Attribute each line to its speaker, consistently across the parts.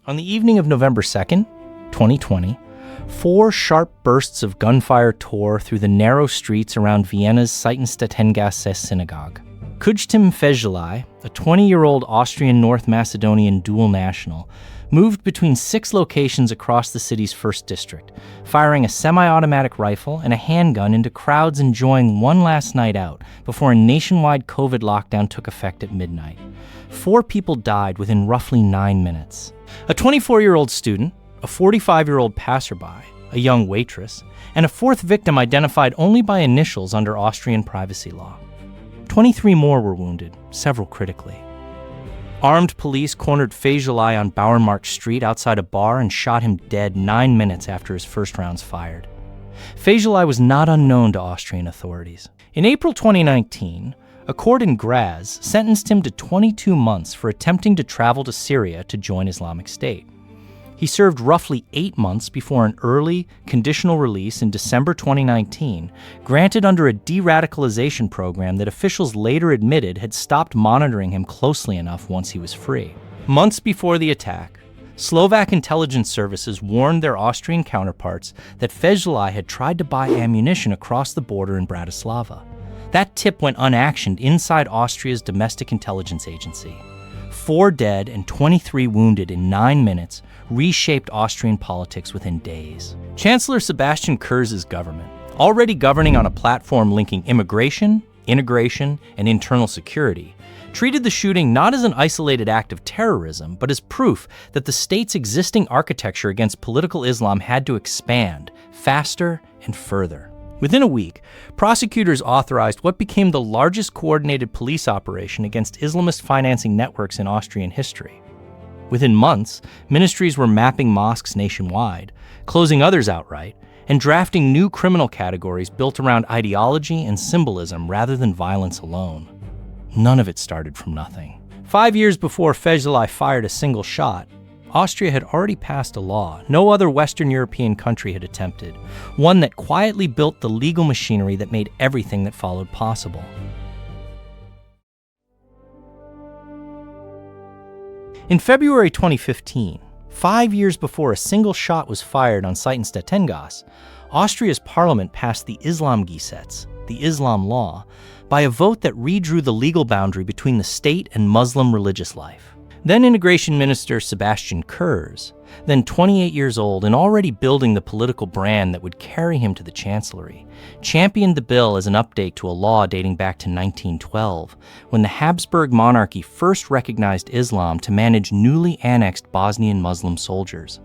Speaker 1: On the evening of November 2nd, 2020, 4 sharp bursts of gunfire tore through the narrow streets around Vienna's Stigmatization synagogue. Kujtim Fejlai, a 20-year-old Austrian North Macedonian dual national, moved between 6 locations across the city's first district, firing a semi-automatic rifle and a handgun into crowds enjoying one last night out before a nationwide COVID lockdown took effect at midnight. 4 people died within roughly 9 minutes. A 24-year-old student, a 45-year-old passerby, a young waitress, and a 4th victim identified only by initials under Austrian privacy law. 23 more were wounded, several critically. Armed police cornered Fejlai on Bauernmarkt Street outside a bar and shot him dead 9 minutes after his first rounds fired. Fejlai was not unknown to Austrian authorities. In April 2019, a court in Graz sentenced him to 22 months for attempting to travel to Syria to join Islamic State. He served roughly 8 months before an early, conditional release in December 2019, granted under a de-radicalization program that officials later admitted had stopped monitoring him closely enough once he was free. Months before the attack, Slovak intelligence services warned their Austrian counterparts that Fejlai had tried to buy ammunition across the border in Bratislava. That tip went unactioned inside Austria's domestic intelligence agency. 4 dead and 23 wounded in 9 minutes reshaped Austrian politics within days. Chancellor Sebastian Kurz's government, already governing on a platform linking immigration, integration, and internal security, treated the shooting not as an isolated act of terrorism, but as proof that the state's existing architecture against political Islam had to expand faster and further. Within a week, prosecutors authorized what became the largest coordinated police operation against Islamist financing networks in Austrian history. Within months, ministries were mapping mosques nationwide, closing others outright, and drafting new criminal categories built around ideology and symbolism rather than violence alone. None of it started from nothing. 5 years before Fejlai fired a single shot, Austria had already passed a law no other Western European country had attempted, one that quietly built the legal machinery that made everything that followed possible. In February 2015, 5 years before a single shot was fired on Stigmatization, Austria's parliament passed the Islamgesetz, the Islam law, by a vote that redrew the legal boundary between the state and Muslim religious life. Then Integration Minister Sebastian Kurz, then 28 years old and already building the political brand that would carry him to the chancellery, championed the bill as an update to a law dating back to 1912, when the Habsburg monarchy first recognized Islam to manage newly annexed Bosnian Muslim soldiers.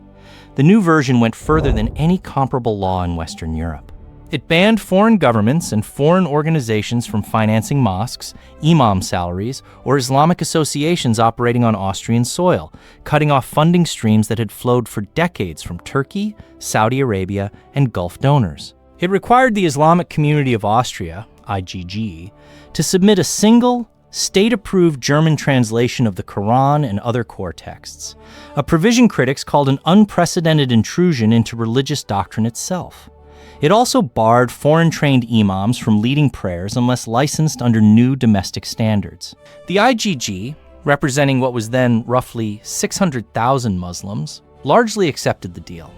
Speaker 1: The new version went further than any comparable law in Western Europe. It banned foreign governments and foreign organizations from financing mosques, imam salaries, or Islamic associations operating on Austrian soil, cutting off funding streams that had flowed for decades from Turkey, Saudi Arabia, and Gulf donors. It required the Islamic Community of Austria, IGG, to submit a single, state-approved German translation of the Quran and other core texts, a provision critics called an unprecedented intrusion into religious doctrine itself. It also barred foreign-trained imams from leading prayers unless licensed under new domestic standards. The IGG, representing what was then roughly 600,000 Muslims, largely accepted the deal,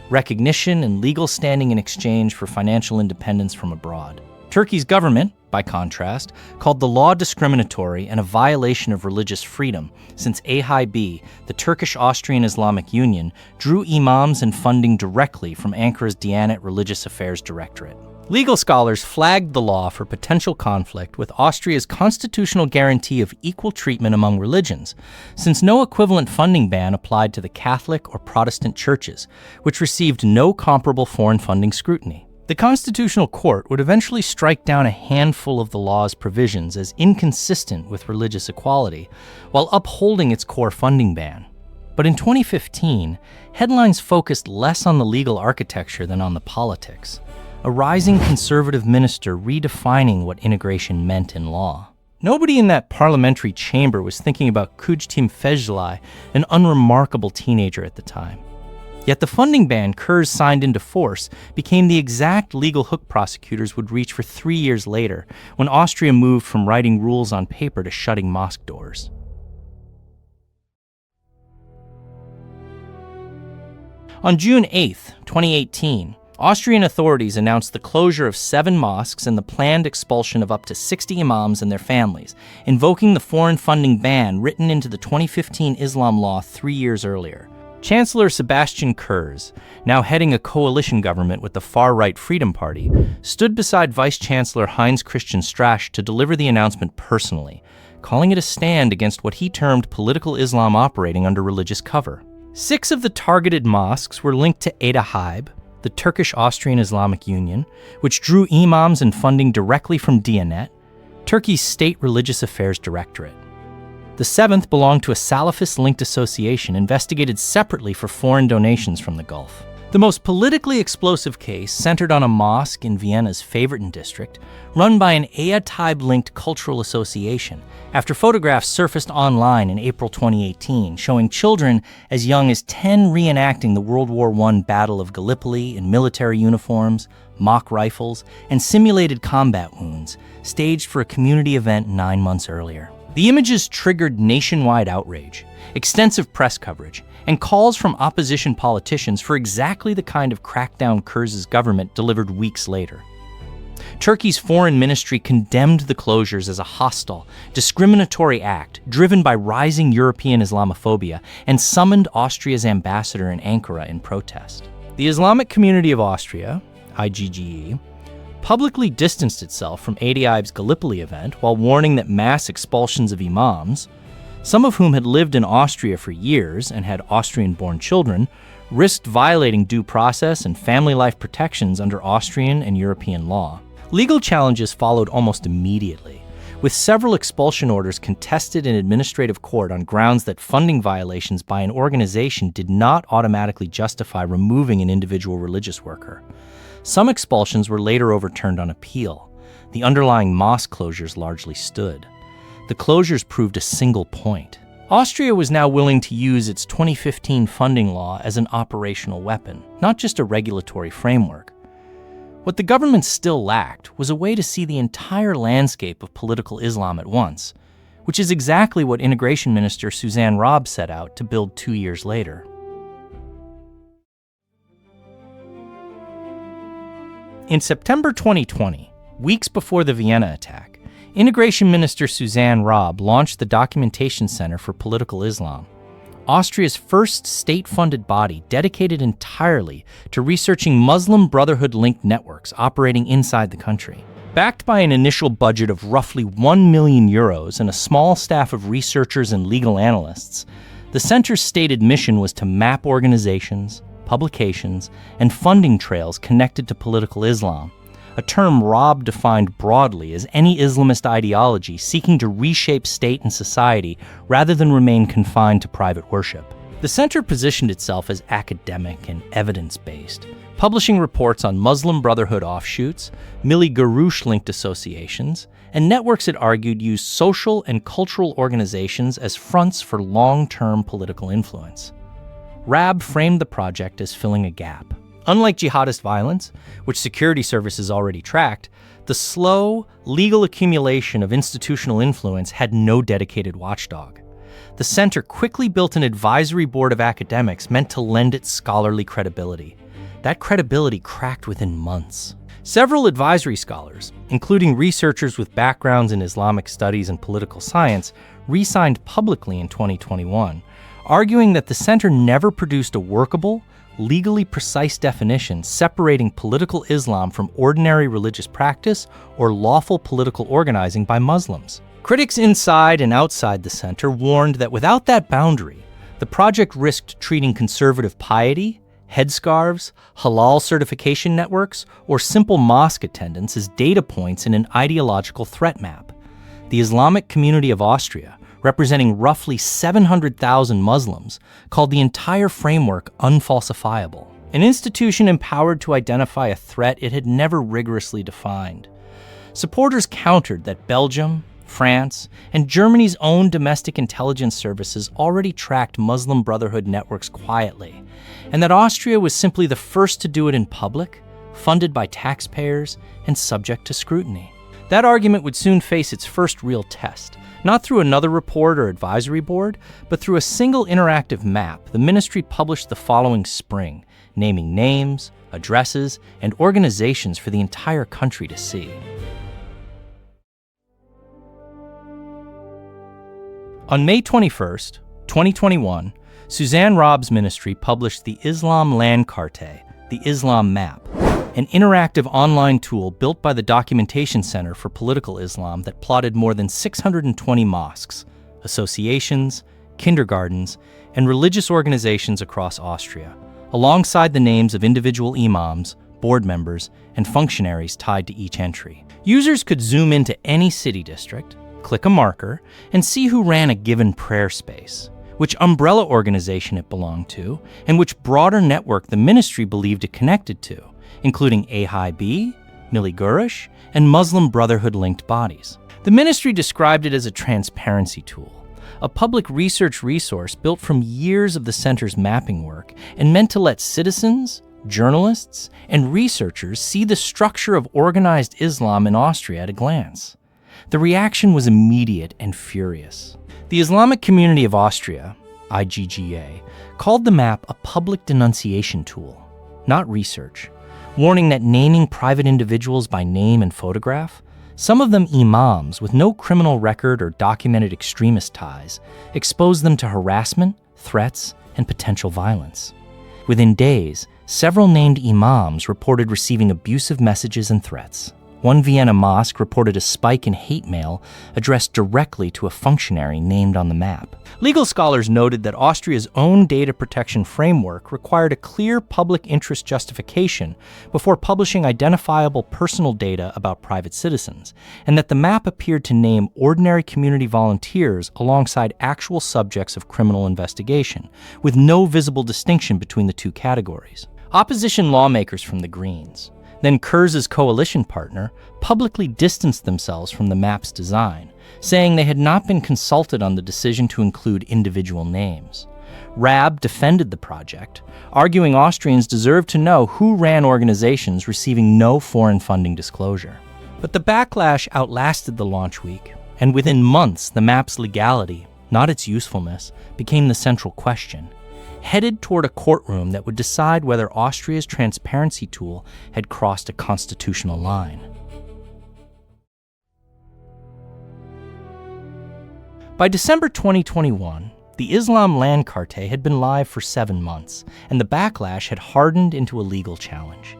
Speaker 1: recognition and legal standing in exchange for financial independence from abroad. Turkey's government, by contrast, called the law discriminatory and a violation of religious freedom, since AHIB, the Turkish-Austrian Islamic Union, drew imams and funding directly from Ankara's Diyanet Religious Affairs Directorate. Legal scholars flagged the law for potential conflict with Austria's constitutional guarantee of equal treatment among religions, since no equivalent funding ban applied to the Catholic or Protestant churches, which received no comparable foreign funding scrutiny. The Constitutional Court would eventually strike down a handful of the law's provisions as inconsistent with religious equality, while upholding its core funding ban. But in 2015, headlines focused less on the legal architecture than on the politics, a rising conservative minister redefining what integration meant in law. Nobody in that parliamentary chamber was thinking about Kujtim Fejlai, an unremarkable teenager at the time. Yet the funding ban Kurz signed into force became the exact legal hook prosecutors would reach for 3 years later, when Austria moved from writing rules on paper to shutting mosque doors. On June 8, 2018, Austrian authorities announced the closure of 7 mosques and the planned expulsion of up to 60 imams and their families, invoking the foreign funding ban written into the 2015 Islam law 3 years earlier. Chancellor Sebastian Kurz, now heading a coalition government with the far-right Freedom Party, stood beside Vice Chancellor Heinz Christian Strache to deliver the announcement personally, calling it a stand against what he termed political Islam operating under religious cover. 6 of the targeted mosques were linked to Ada Haib, the Turkish-Austrian Islamic Union, which drew imams and funding directly from Diyanet, Turkey's state religious affairs directorate. The 7th belonged to a Salafist-linked association investigated separately for foreign donations from the Gulf. The most politically explosive case centered on a mosque in Vienna's Favoriten district, run by an Ayatollah-linked cultural association, after photographs surfaced online in April 2018 showing children as young as 10 reenacting the World War I Battle of Gallipoli in military uniforms, mock rifles, and simulated combat wounds, staged for a community event 9 months earlier. The images triggered nationwide outrage, extensive press coverage, and calls from opposition politicians for exactly the kind of crackdown Kurz's government delivered weeks later. Turkey's foreign ministry condemned the closures as a hostile, discriminatory act driven by rising European Islamophobia and summoned Austria's ambassador in Ankara in protest. The Islamic Community of Austria, IGGE, publicly distanced itself from Adiaib's Gallipoli event while warning that mass expulsions of imams, some of whom had lived in Austria for years and had Austrian-born children, risked violating due process and family life protections under Austrian and European law. Legal challenges followed almost immediately, with several expulsion orders contested in administrative court on grounds that funding violations by an organization did not automatically justify removing an individual religious worker. Some expulsions were later overturned on appeal. The underlying mosque closures largely stood. The closures proved a single point. Austria was now willing to use its 2015 funding law as an operational weapon, not just a regulatory framework. What the government still lacked was a way to see the entire landscape of political Islam at once, which is exactly what Integration Minister Suzanne Raab set out to build 2 years later. In September 2020, weeks before the Vienna Attack, Integration Minister Suzanne Raab launched the Documentation Center for Political Islam, Austria's first state-funded body dedicated entirely to researching Muslim Brotherhood-linked networks operating inside the country. Backed by an initial budget of roughly €1 million and a small staff of researchers and legal analysts, the center's stated mission was to map organizations, publications, and funding trails connected to political Islam, a term Raab defined broadly as any Islamist ideology seeking to reshape state and society rather than remain confined to private worship. The center positioned itself as academic and evidence-based, publishing reports on Muslim Brotherhood offshoots, Milli Gerouch-linked associations, and networks it argued used social and cultural organizations as fronts for long-term political influence. Raab framed the project as filling a gap. Unlike jihadist violence, which security services already tracked, the slow, legal accumulation of institutional influence had no dedicated watchdog. The center quickly built an advisory board of academics meant to lend it scholarly credibility. That credibility cracked within months. Several advisory scholars, including researchers with backgrounds in Islamic studies and political science, re-signed publicly in 2021, arguing that the center never produced a workable, legally precise definition separating political Islam from ordinary religious practice or lawful political organizing by Muslims. Critics inside and outside the center warned that without that boundary, the project risked treating conservative piety, headscarves, halal certification networks, or simple mosque attendance as data points in an ideological threat map. The Islamic Community of Austria, representing roughly 700,000 Muslims, called the entire framework unfalsifiable, an institution empowered to identify a threat it had never rigorously defined. Supporters countered that Belgium, France, and Germany's own domestic intelligence services already tracked Muslim Brotherhood networks quietly, and that Austria was simply the first to do it in public, funded by taxpayers, and subject to scrutiny. That argument would soon face its first real test, not through another report or advisory board, but through a single interactive map the ministry published the following spring, naming names, addresses, and organizations for the entire country to see. On May 21st, 2021, Suzanne Raab's ministry published the Islam Landkarte, the Islam Map, an interactive online tool built by the Documentation Center for Political Islam that plotted more than 620 mosques, associations, kindergartens, and religious organizations across Austria, alongside the names of individual imams, board members, and functionaries tied to each entry. Users could zoom into any city district, click a marker, and see who ran a given prayer space, which umbrella organization it belonged to, and which broader network the ministry believed it connected to, including AHIB, Milli Gurish, and Muslim Brotherhood-linked bodies. The ministry described it as a transparency tool, a public research resource built from years of the center's mapping work and meant to let citizens, journalists, and researchers see the structure of organized Islam in Austria at a glance. The reaction was immediate and furious. The Islamic Community of Austria, IGGA, called the map a public denunciation tool, not research, warning that naming private individuals by name and photograph, some of them imams with no criminal record or documented extremist ties, exposed them to harassment, threats, and potential violence. Within days, several named imams reported receiving abusive messages and threats. One Vienna mosque reported a spike in hate mail addressed directly to a functionary named on the map. Legal scholars noted that Austria's own data protection framework required a clear public interest justification before publishing identifiable personal data about private citizens, and that the map appeared to name ordinary community volunteers alongside actual subjects of criminal investigation, with no visible distinction between the two categories. Opposition lawmakers from the Greens, then Kurz's coalition partner, publicly distanced themselves from the map's design, saying they had not been consulted on the decision to include individual names. Raab defended the project, arguing Austrians deserve to know who ran organizations receiving no foreign funding disclosure. But the backlash outlasted the launch week, and within months the map's legality, not its usefulness, became the central question, headed toward a courtroom that would decide whether Austria's transparency tool had crossed a constitutional line. By December 2021, the Islam Landkarte had been live for 7 months, and the backlash had hardened into a legal challenge.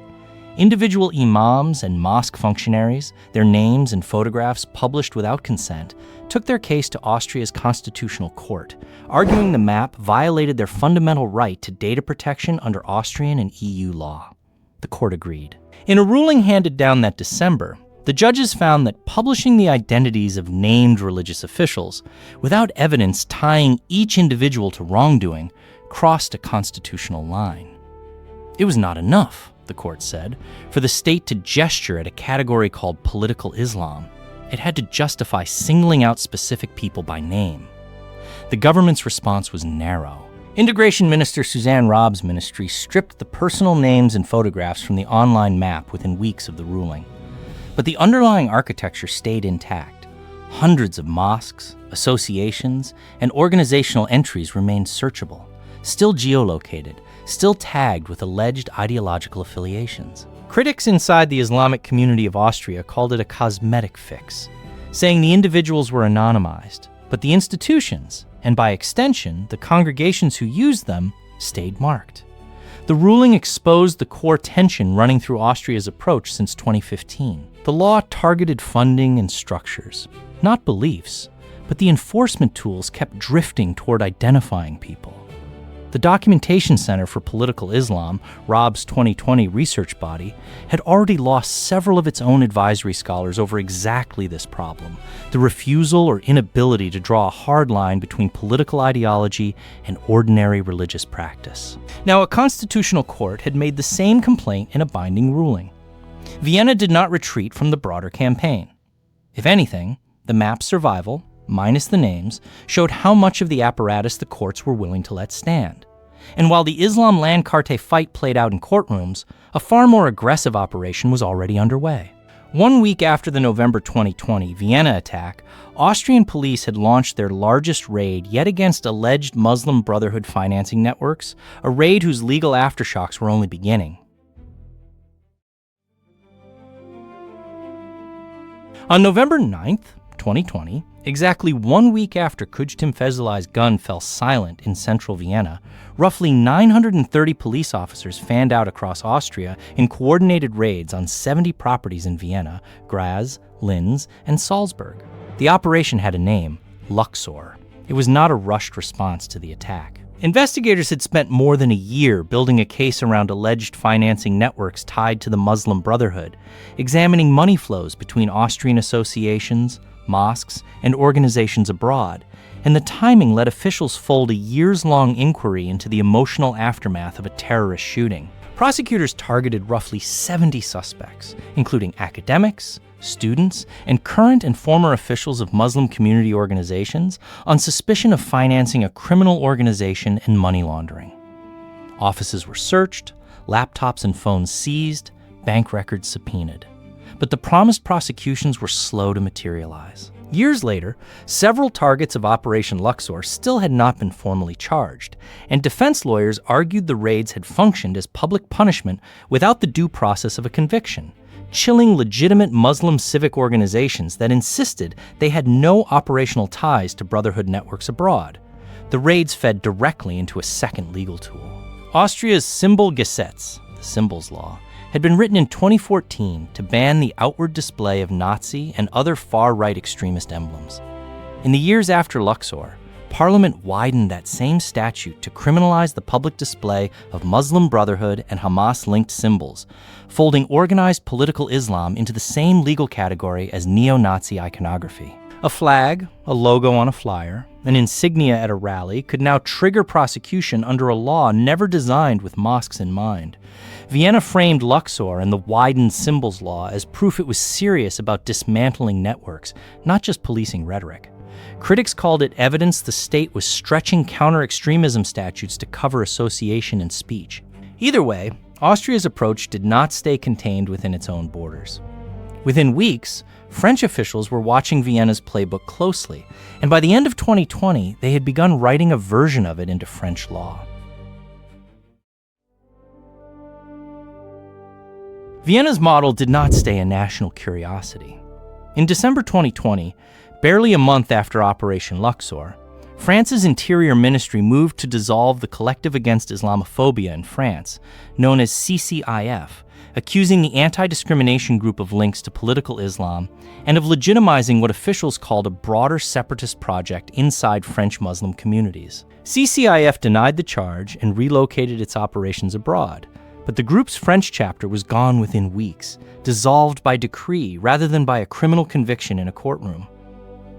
Speaker 1: Individual imams and mosque functionaries, their names and photographs published without consent, took their case to Austria's constitutional court, arguing the map violated their fundamental right to data protection under Austrian and EU law. The court agreed. In a ruling handed down that December, the judges found that publishing the identities of named religious officials without evidence tying each individual to wrongdoing crossed a constitutional line. It was not enough, the court said, for the state to gesture at a category called political Islam. It had to justify singling out specific people by name. The government's response was narrow. Integration Minister Suzanne Raab's ministry stripped the personal names and photographs from the online map within weeks of the ruling. But the underlying architecture stayed intact. Hundreds of mosques, associations, and organizational entries remained searchable, still geolocated, still tagged with alleged ideological affiliations. Critics inside the Islamic Community of Austria called it a cosmetic fix, saying the individuals were anonymized, but the institutions, and by extension, the congregations who used them, stayed marked. The ruling exposed the core tension running through Austria's approach since 2015. The law targeted funding and structures, not beliefs, but the enforcement tools kept drifting toward identifying people. The Documentation Center for Political Islam, Raab's 2020 research body, had already lost several of its own advisory scholars over exactly this problem, the refusal or inability to draw a hard line between political ideology and ordinary religious practice. Now, a constitutional court had made the same complaint in a binding ruling. Vienna did not retreat from the broader campaign. If anything, the map's survival, minus the names, showed how much of the apparatus the courts were willing to let stand. And while the Islam Landkarte fight played out in courtrooms, a far more aggressive operation was already underway. 1 week after the November 2020 Vienna attack, Austrian police had launched their largest raid yet against alleged Muslim Brotherhood financing networks, a raid whose legal aftershocks were only beginning. On November 9th, 2020, exactly 1 week after Kujtim Fezulah's gun fell silent in central Vienna, roughly 930 police officers fanned out across Austria in coordinated raids on 70 properties in Vienna, Graz, Linz, and Salzburg. The operation had a name, Luxor. It was not a rushed response to the attack. Investigators had spent more than a year building a case around alleged financing networks tied to the Muslim Brotherhood, examining money flows between Austrian associations, mosques, and organizations abroad, and the timing let officials fold a years-long inquiry into the emotional aftermath of a terrorist shooting. Prosecutors targeted roughly 70 suspects, including academics, students, and current and former officials of Muslim community organizations on suspicion of financing a criminal organization and money laundering. Offices were searched, laptops and phones seized, bank records subpoenaed. But the promised prosecutions were slow to materialize. Years later, several targets of Operation Luxor still had not been formally charged, and defense lawyers argued the raids had functioned as public punishment without the due process of a conviction, chilling legitimate Muslim civic organizations that insisted they had no operational ties to Brotherhood networks abroad. The raids fed directly into a second legal tool. Austria's Symbolgesetz, the Symbols Law, had been written in 2014 to ban the outward display of Nazi and other far-right extremist emblems. In the years after Luxor, Parliament widened that same statute to criminalize the public display of Muslim Brotherhood and Hamas-linked symbols, folding organized political Islam into the same legal category as neo-Nazi iconography. A flag, a logo on a flyer, an insignia at a rally could now trigger prosecution under a law never designed with mosques in mind. Vienna framed Luxor and the widened Symbols Law as proof it was serious about dismantling networks, not just policing rhetoric. Critics called it evidence the state was stretching counter-extremism statutes to cover association and speech. Either way, Austria's approach did not stay contained within its own borders. Within weeks, French officials were watching Vienna's playbook closely, and by the end of 2020, they had begun writing a version of it into French law. Vienna's model did not stay a national curiosity. In December 2020, barely a month after Operation Luxor, France's Interior Ministry moved to dissolve the Collective Against Islamophobia in France, known as CCIF, accusing the anti-discrimination group of links to political Islam and of legitimizing what officials called a broader separatist project inside French Muslim communities. CCIF denied the charge and relocated its operations abroad, but the group's French chapter was gone within weeks, dissolved by decree rather than by a criminal conviction in a courtroom.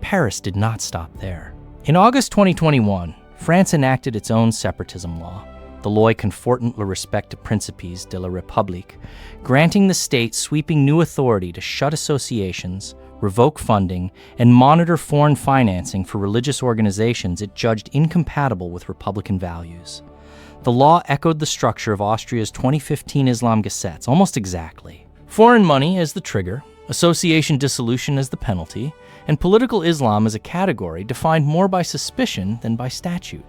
Speaker 1: Paris did not stop there. In August 2021, France enacted its own separatism law, the Loi confortant le respect de principes de la République, granting the state sweeping new authority to shut associations, revoke funding, and monitor foreign financing for religious organizations it judged incompatible with Republican values. The law echoed the structure of Austria's 2015 Islamgesetz almost exactly. Foreign money as the trigger, association dissolution as the penalty, and political Islam as a category defined more by suspicion than by statute.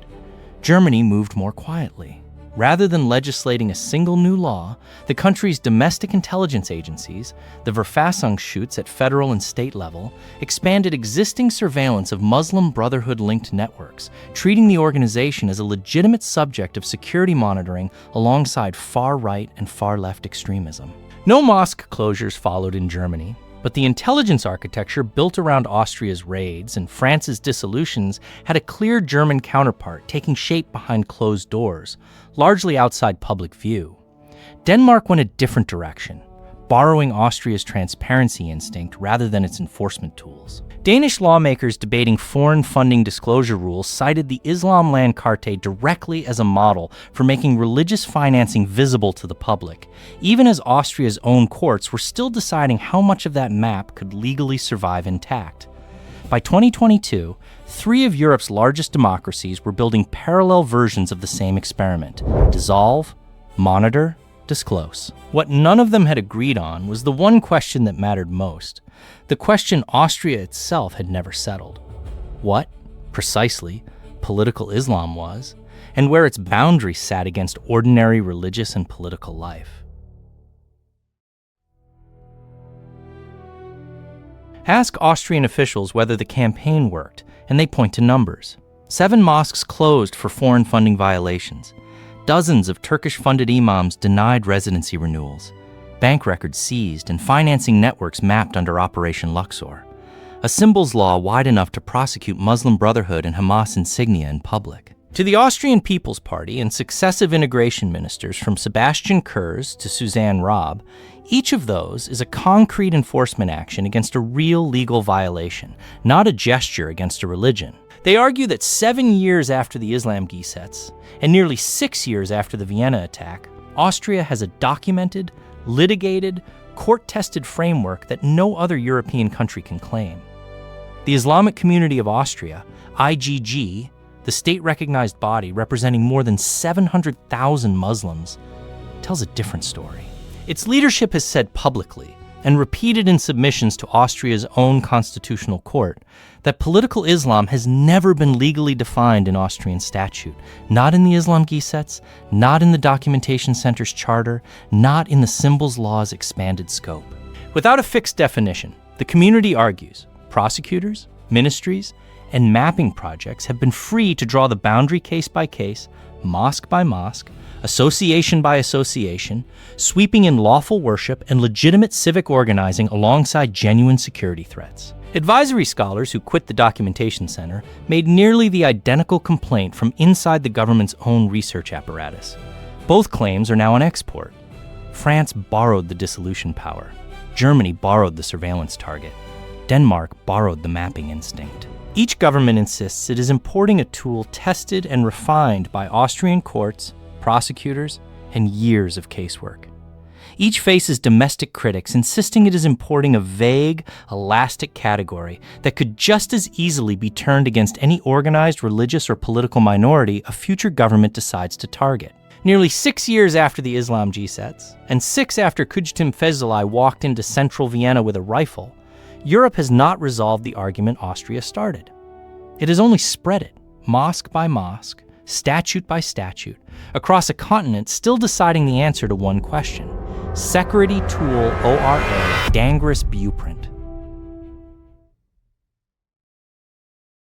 Speaker 1: Germany moved more quietly. Rather than legislating a single new law, the country's domestic intelligence agencies, the Verfassungsschutz at federal and state level, expanded existing surveillance of Muslim Brotherhood-linked networks, treating the organization as a legitimate subject of security monitoring alongside far-right and far-left extremism. No mosque closures followed in Germany, but the intelligence architecture built around Austria's raids and France's dissolutions had a clear German counterpart taking shape behind closed doors, largely outside public view. Denmark went a different direction, borrowing Austria's transparency instinct rather than its enforcement tools. Danish lawmakers debating foreign funding disclosure rules cited the Islam Land Carte directly as a model for making religious financing visible to the public, even as Austria's own courts were still deciding how much of that map could legally survive intact. By 2022, 3 of Europe's largest democracies were building parallel versions of the same experiment: dissolve, monitor, disclose. What none of them had agreed on was the one question that mattered most, the question Austria itself had never settled. What, precisely, political Islam was, and where its boundaries sat against ordinary religious and political life. Ask Austrian officials whether the campaign worked, and they point to numbers. 7 mosques closed for foreign funding violations. Dozens of Turkish-funded imams denied residency renewals. Bank records seized and financing networks mapped under Operation Luxor. A symbols law wide enough to prosecute Muslim Brotherhood and Hamas insignia in public. To the Austrian People's Party and successive integration ministers from Sebastian Kurz to Suzanne Raab, each of those is a concrete enforcement action against a real legal violation, not a gesture against a religion. They argue that 7 years after the Islamgesetz, and nearly 6 years after the Vienna Attack, Austria has a documented, litigated, court-tested framework that no other European country can claim. The Islamic Community of Austria, IGG, the state-recognized body representing more than 700,000 Muslims, tells a different story. Its leadership has said publicly, and repeated in submissions to Austria's own constitutional court, that political Islam has never been legally defined in Austrian statute, not in the Islamgesetz, not in the Documentation Center's charter, not in the symbols law's expanded scope. Without a fixed definition, the community argues prosecutors, ministries, and mapping projects have been free to draw the boundary case by case, mosque by mosque, association by association, sweeping in lawful worship and legitimate civic organizing alongside genuine security threats. Advisory scholars who quit the Documentation Center made nearly the identical complaint from inside the government's own research apparatus. Both claims are now on export. France borrowed the dissolution power. Germany borrowed the surveillance target. Denmark borrowed the mapping instinct. Each government insists it is importing a tool tested and refined by Austrian courts, prosecutors, and years of casework. Each faces domestic critics insisting it is importing a vague, elastic category that could just as easily be turned against any organized religious or political minority a future government decides to target. Nearly 6 years after the Islamgesetz, and 6 after Kujtim Fezullah walked into central Vienna with a rifle, Europe has not resolved the argument Austria started. It has only spread it, mosque by mosque, statute by statute, across a continent still deciding the answer to one question: Security Tool ORA Dangris Blueprint.